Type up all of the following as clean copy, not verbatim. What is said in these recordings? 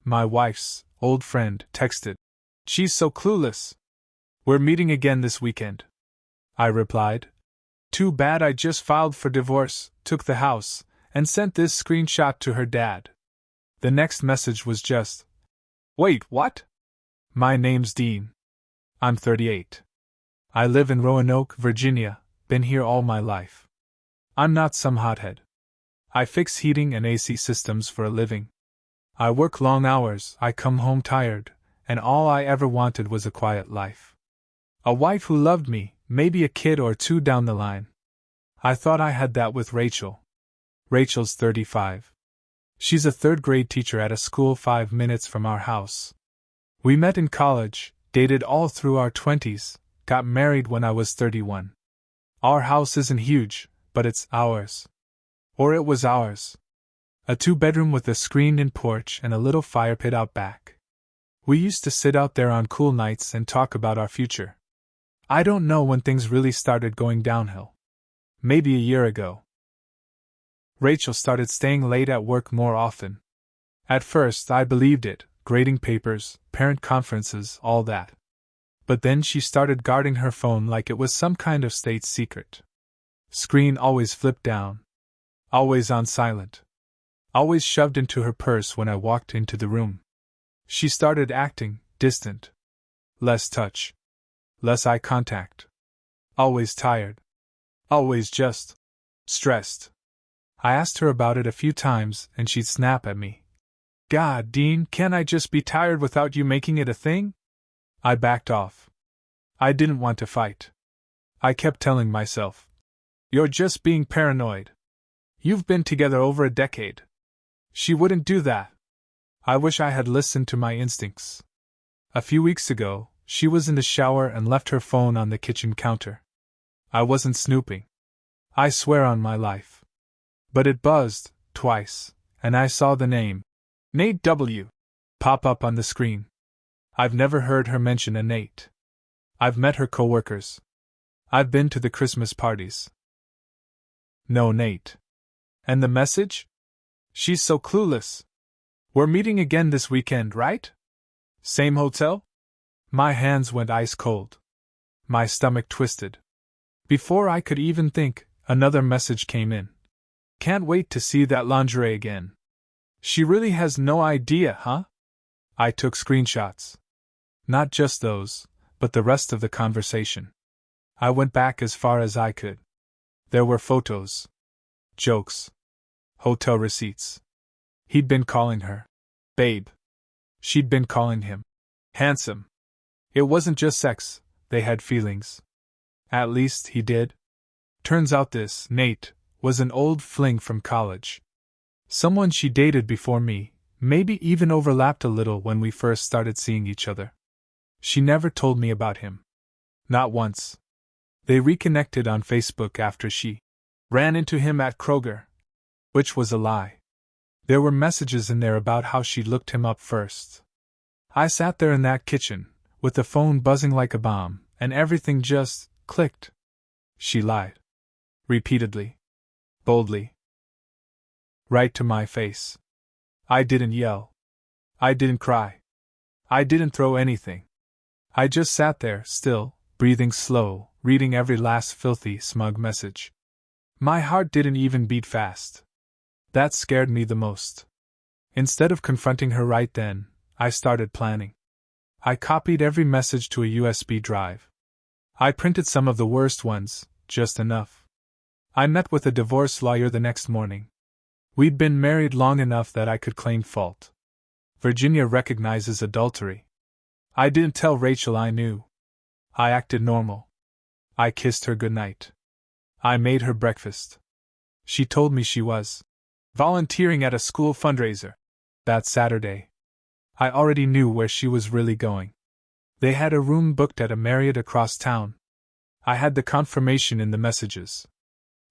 my wife's old friend, texted. "She's so clueless. We're meeting again this weekend." I replied. "Too bad I just filed for divorce, took the house, and sent this screenshot to her dad." The next message was just, "Wait, what? My name's Dean. I'm 38. I live in Roanoke, Virginia, been here all my life. I'm not some hothead. I fix heating and AC systems for a living. I work long hours, I come home tired, and all I ever wanted was a quiet life. A wife who loved me, maybe a kid or two down the line. I thought I had that with Rachel." Rachel's 35. She's a third-grade teacher at a school 5 minutes from our house. We met in college, dated all through our 20s, got married when I was 31. Our house isn't huge, but it's ours. Or it was ours. A 2-bedroom with a screened-in porch and a little fire pit out back. We used to sit out there on cool nights and talk about our future. I don't know when things really started going downhill. Maybe a year ago. Rachel started staying late at work more often. At first, I believed it, grading papers, parent conferences, all that. But then she started guarding her phone like it was some kind of state secret. Screen always flipped down. Always on silent. Always shoved into her purse when I walked into the room. She started acting distant. Less touch. Less eye contact. Always tired. Always just stressed. I asked her about it a few times and she'd snap at me. "God, Dean, can't I just be tired without you making it a thing?" I backed off. I didn't want to fight. I kept telling myself, "You're just being paranoid. You've been together over a decade. She wouldn't do that." I wish I had listened to my instincts. A few weeks ago, she was in the shower and left her phone on the kitchen counter. I wasn't snooping. I swear on my life. But it buzzed, twice, and I saw the name, Nate W., pop up on the screen. I've never heard her mention a Nate. I've met her coworkers. I've been to the Christmas parties. No Nate. And the message? "She's so clueless. We're meeting again this weekend, right? Same hotel?" My hands went ice cold. My stomach twisted. Before I could even think, another message came in. "Can't wait to see that lingerie again. She really has no idea, huh?" I took screenshots. Not just those, but the rest of the conversation. I went back as far as I could. There were photos. Jokes. Hotel receipts. He'd been calling her babe. She'd been calling him handsome. It wasn't just sex, they had feelings. At least he did. Turns out this Nate was an old fling from college. Someone she dated before me, maybe even overlapped a little when we first started seeing each other. She never told me about him. Not once. They reconnected on Facebook after she ran into him at Kroger. Which was a lie. There were messages in there about how she looked him up first. I sat there in that kitchen, with the phone buzzing like a bomb, and everything just clicked. She lied. Repeatedly. Boldly. Right to my face. I didn't yell. I didn't cry. I didn't throw anything. I just sat there, still, breathing slow, reading every last filthy, smug message. My heart didn't even beat fast. That scared me the most. Instead of confronting her right then, I started planning. I copied every message to a USB drive. I printed some of the worst ones, just enough. I met with a divorce lawyer the next morning. We'd been married long enough that I could claim fault. Virginia recognizes adultery. I didn't tell Rachel I knew. I acted normal. I kissed her goodnight. I made her breakfast. She told me she was volunteering at a school fundraiser that Saturday. I already knew where she was really going. They had a room booked at a Marriott across town. I had the confirmation in the messages.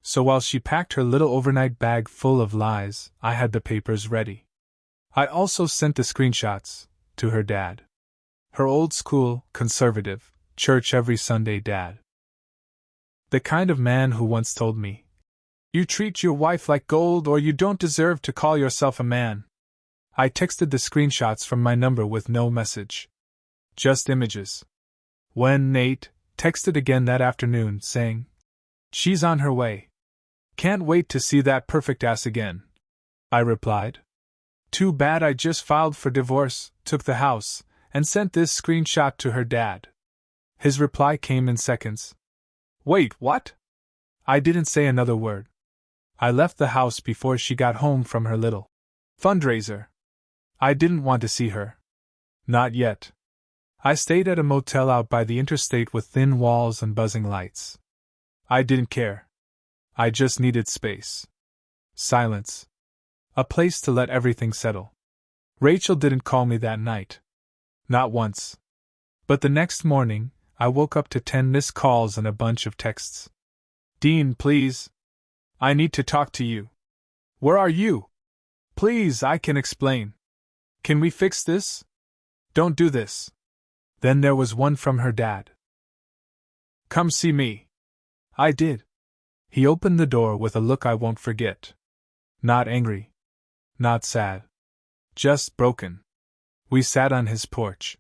So while she packed her little overnight bag full of lies, I had the papers ready. I also sent the screenshots to her dad. Her old school, conservative, church every Sunday dad. The kind of man who once told me, "You treat your wife like gold or you don't deserve to call yourself a man." I texted the screenshots from my number with no message. Just images. When Nate texted again that afternoon, saying, "She's on her way. Can't wait to see that perfect ass again," I replied. "Too bad I just filed for divorce, took the house, and sent this screenshot to her dad." His reply came in seconds. "Wait, what?" I didn't say another word. I left the house before she got home from her little fundraiser. I didn't want to see her. Not yet. I stayed at a motel out by the interstate with thin walls and buzzing lights. I didn't care. I just needed space. Silence. A place to let everything settle. Rachel didn't call me that night. Not once. But the next morning, I woke up to 10 missed calls and a bunch of texts. "Dean, please. I need to talk to you." "Where are you?" "Please, I can explain." "Can we fix this?" "Don't do this." Then there was one from her dad. "Come see me." I did. He opened the door with a look I won't forget. Not angry. Not sad. Just broken. We sat on his porch.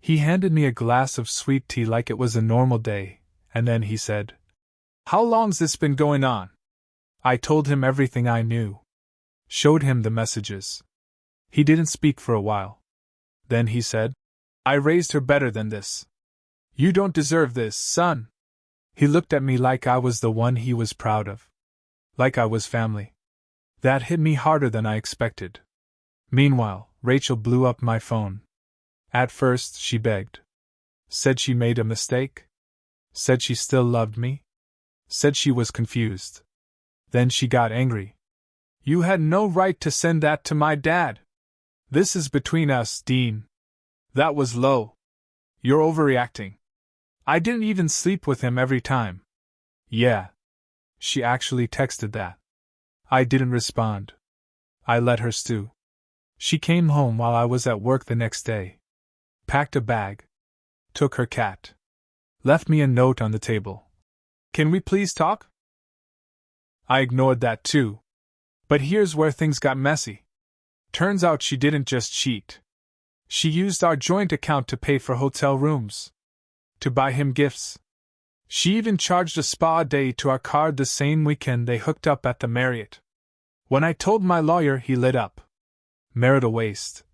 He handed me a glass of sweet tea like it was a normal day, and then he said, "How long's this been going on?" I told him everything I knew. Showed him the messages. He didn't speak for a while. Then he said, "I raised her better than this. You don't deserve this, son." He looked at me like I was the one he was proud of. Like I was family. That hit me harder than I expected. Meanwhile, Rachel blew up my phone. At first, she begged. Said she made a mistake. Said she still loved me. Said she was confused. Then she got angry. "You had no right to send that to my dad. This is between us, Dean." That was low. "You're overreacting. I didn't even sleep with him every time." "Yeah." She actually texted that. I didn't respond. I let her stew. She came home while I was at work the next day. Packed a bag. Took her cat. Left me a note on the table. "Can we please talk?" I ignored that too. But here's where things got messy. Turns out she didn't just cheat. She used our joint account to pay for hotel rooms. To buy him gifts. She even charged a spa day to our card the same weekend they hooked up at the Marriott. When I told my lawyer, he lit up. "Marital waste,"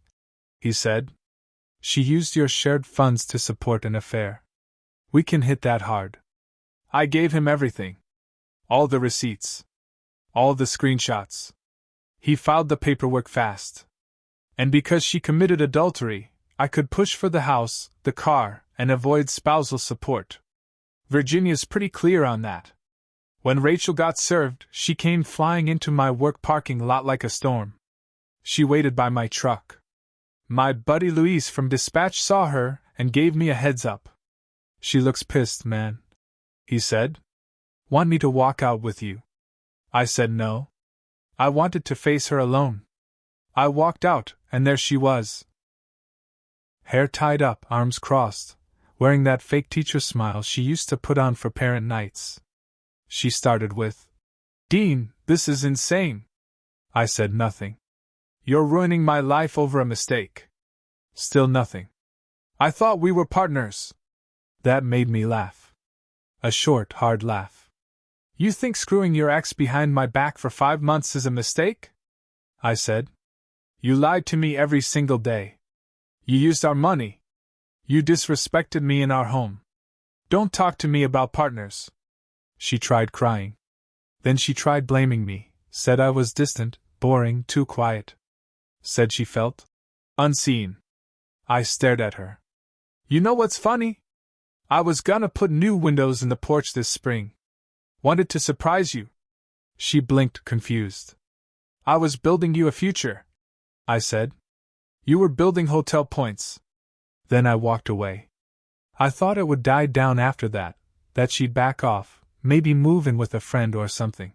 he said. "She used your shared funds to support an affair. We can hit that hard." I gave him everything. All the receipts. All the screenshots. He filed the paperwork fast. And because she committed adultery, I could push for the house, the car, and avoid spousal support. Virginia's pretty clear on that. When Rachel got served, she came flying into my work parking lot like a storm. She waited by my truck. My buddy Luis from dispatch saw her and gave me a heads up. "She looks pissed, man," he said. "Want me to walk out with you?" I said no. I wanted to face her alone. I walked out, and there she was. Hair tied up, arms crossed, wearing that fake teacher smile she used to put on for parent nights. She started with, "Dean, this is insane." I said nothing. "You're ruining my life over a mistake." Still nothing. "I thought we were partners." That made me laugh. A short, hard laugh. "You think screwing your ex behind my back for 5 months is a mistake?" I said. "You lied to me every single day. You used our money. You disrespected me in our home. Don't talk to me about partners." She tried crying. Then she tried blaming me, said I was distant, boring, too quiet. Said she felt unseen. I stared at her. "You know what's funny? I was gonna put new windows in the porch this spring. Wanted to surprise you." She blinked, confused. "I was building you a future," I said. "You were building hotel points." Then I walked away. I thought it would die down after that she'd back off, maybe move in with a friend or something.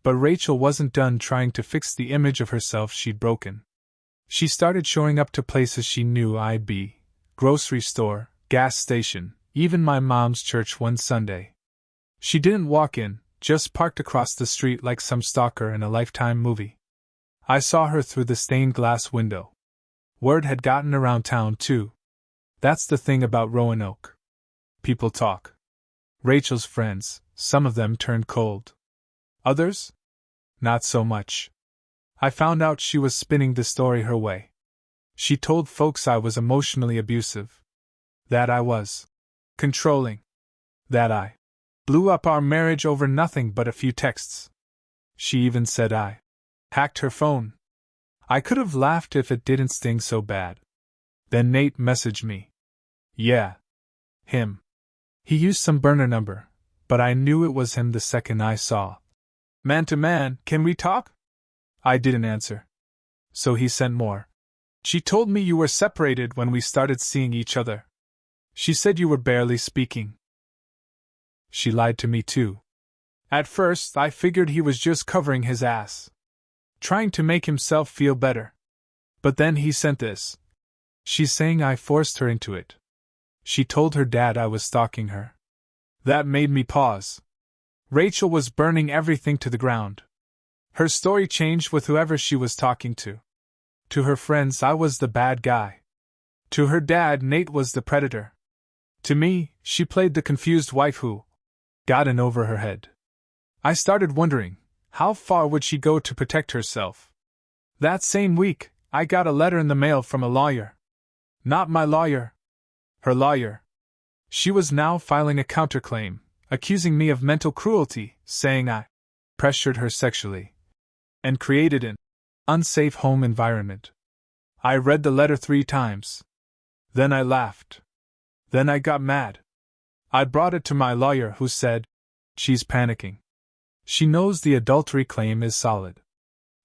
But Rachel wasn't done trying to fix the image of herself she'd broken. She started showing up to places she knew I'd be: grocery store, gas station, even my mom's church one Sunday. She didn't walk in, just parked across the street like some stalker in a Lifetime movie. I saw her through the stained glass window. Word had gotten around town, too. That's the thing about Roanoke. People talk. Rachel's friends, some of them turned cold. Others? Not so much. I found out she was spinning the story her way. She told folks I was emotionally abusive. That I was controlling. That I blew up our marriage over nothing but a few texts. She even said I hacked her phone. I could have laughed if it didn't sting so bad. Then Nate messaged me. Yeah. Him. He used some burner number, but I knew it was him the second I saw. Man to man, can we talk? I didn't answer. So he sent more. She told me you were separated when we started seeing each other. She said you were barely speaking. She lied to me too. At first, I figured he was just covering his ass, trying to make himself feel better. But then he sent this. She's saying I forced her into it. She told her dad I was stalking her. That made me pause. Rachel was burning everything to the ground. Her story changed with whoever she was talking to. To her friends, I was the bad guy. To her dad, Nate was the predator. To me, she played the confused wife who got in over her head. I started wondering, how far would she go to protect herself? That same week, I got a letter in the mail from a lawyer. Not my lawyer. Her lawyer. She was now filing a counterclaim, accusing me of mental cruelty, saying I pressured her sexually and created an unsafe home environment. I read the letter 3 times. Then I laughed. Then I got mad. I brought it to my lawyer, who said, she's panicking. She knows the adultery claim is solid.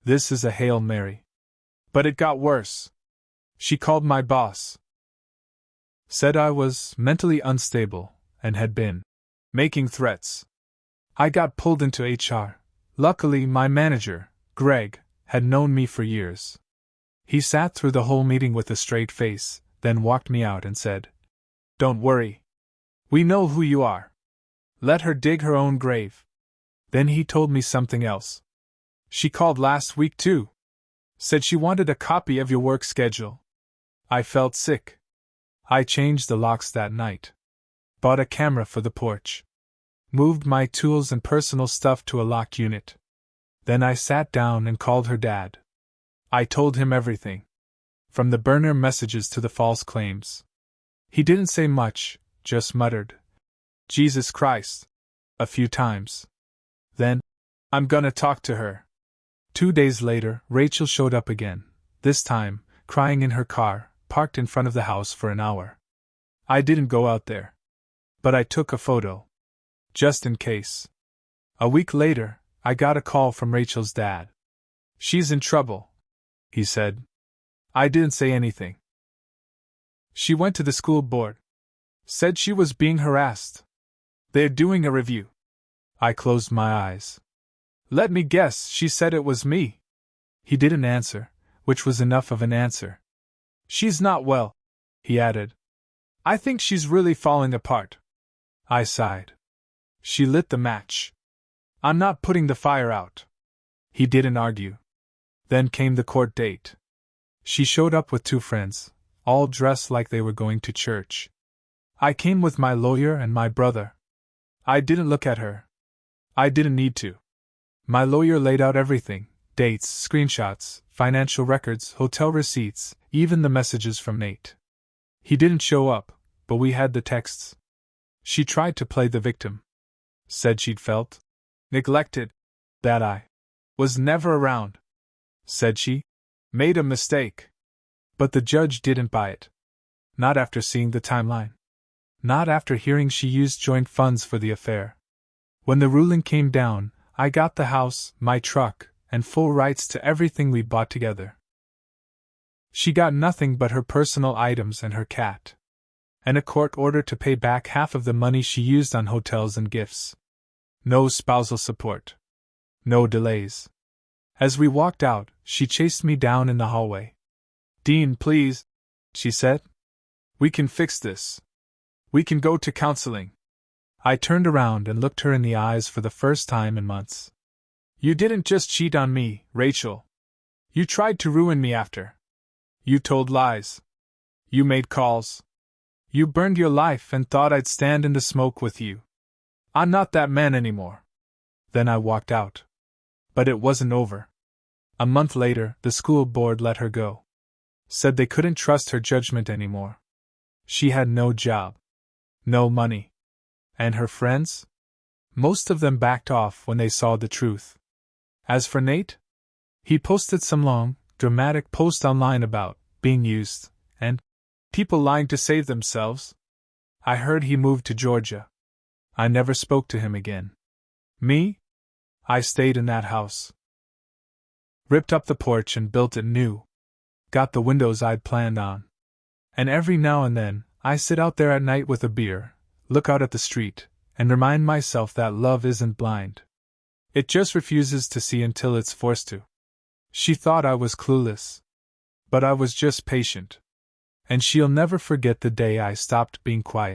This is a Hail Mary. But it got worse. She called my boss. Said I was mentally unstable and had been making threats. I got pulled into HR. Luckily, my manager, Greg, had known me for years. He sat through the whole meeting with a straight face, then walked me out and said, "Don't worry. We know who you are. Let her dig her own grave." Then he told me something else. She called last week too. Said she wanted a copy of your work schedule. I felt sick. I changed the locks that night. Bought a camera for the porch. Moved my tools and personal stuff to a locked unit. Then I sat down and called her dad. I told him everything. From the burner messages to the false claims. He didn't say much, just muttered, "Jesus Christ," a few times. Then, "I'm gonna talk to her." 2 days later, Rachel showed up again, this time, crying in her car, parked in front of the house for an hour. I didn't go out there. But I took a photo. Just in case. A week later, I got a call from Rachel's dad. "She's in trouble," he said. I didn't say anything. She went to the school board. Said she was being harassed. They're doing a review. I closed my eyes. "Let me guess," she said, "it was me." He didn't answer, which was enough of an answer. "She's not well," he added. "I think she's really falling apart." I sighed. She lit the match. "I'm not putting the fire out." He didn't argue. Then came the court date. She showed up with 2 friends, all dressed like they were going to church. I came with my lawyer and my brother. I didn't look at her. I didn't need to. My lawyer laid out everything: dates, screenshots, financial records, hotel receipts, even the messages from Nate. He didn't show up, but we had the texts. She tried to play the victim. Said she'd felt neglected, that I was never around. Said she made a mistake. But the judge didn't buy it. Not after seeing the timeline. Not after hearing she used joint funds for the affair. When the ruling came down, I got the house, my truck, and full rights to everything we bought together. She got nothing but her personal items and her cat. And a court order to pay back half of the money she used on hotels and gifts. No spousal support. No delays. As we walked out, she chased me down in the hallway. "Dean, please," she said. "We can fix this. We can go to counseling." I turned around and looked her in the eyes for the first time in months. "You didn't just cheat on me, Rachel. You tried to ruin me after. You told lies. You made calls. You burned your life and thought I'd stand in the smoke with you. I'm not that man anymore. Then I walked out. But it wasn't over. A month later, the school board let her go. Said they couldn't trust her judgment anymore. She had no job. No money. And her friends? Most of them backed off when they saw the truth. As for Nate, he posted some long, dramatic post online about being used and people lying to save themselves. I heard he moved to Georgia. I never spoke to him again. Me? I stayed in that house. Ripped up the porch and built it new. Got the windows I'd planned on. And every now and then, I sit out there at night with a beer, look out at the street, and remind myself that love isn't blind. It just refuses to see until it's forced to. She thought I was clueless. But I was just patient. And she'll never forget the day I stopped being quiet.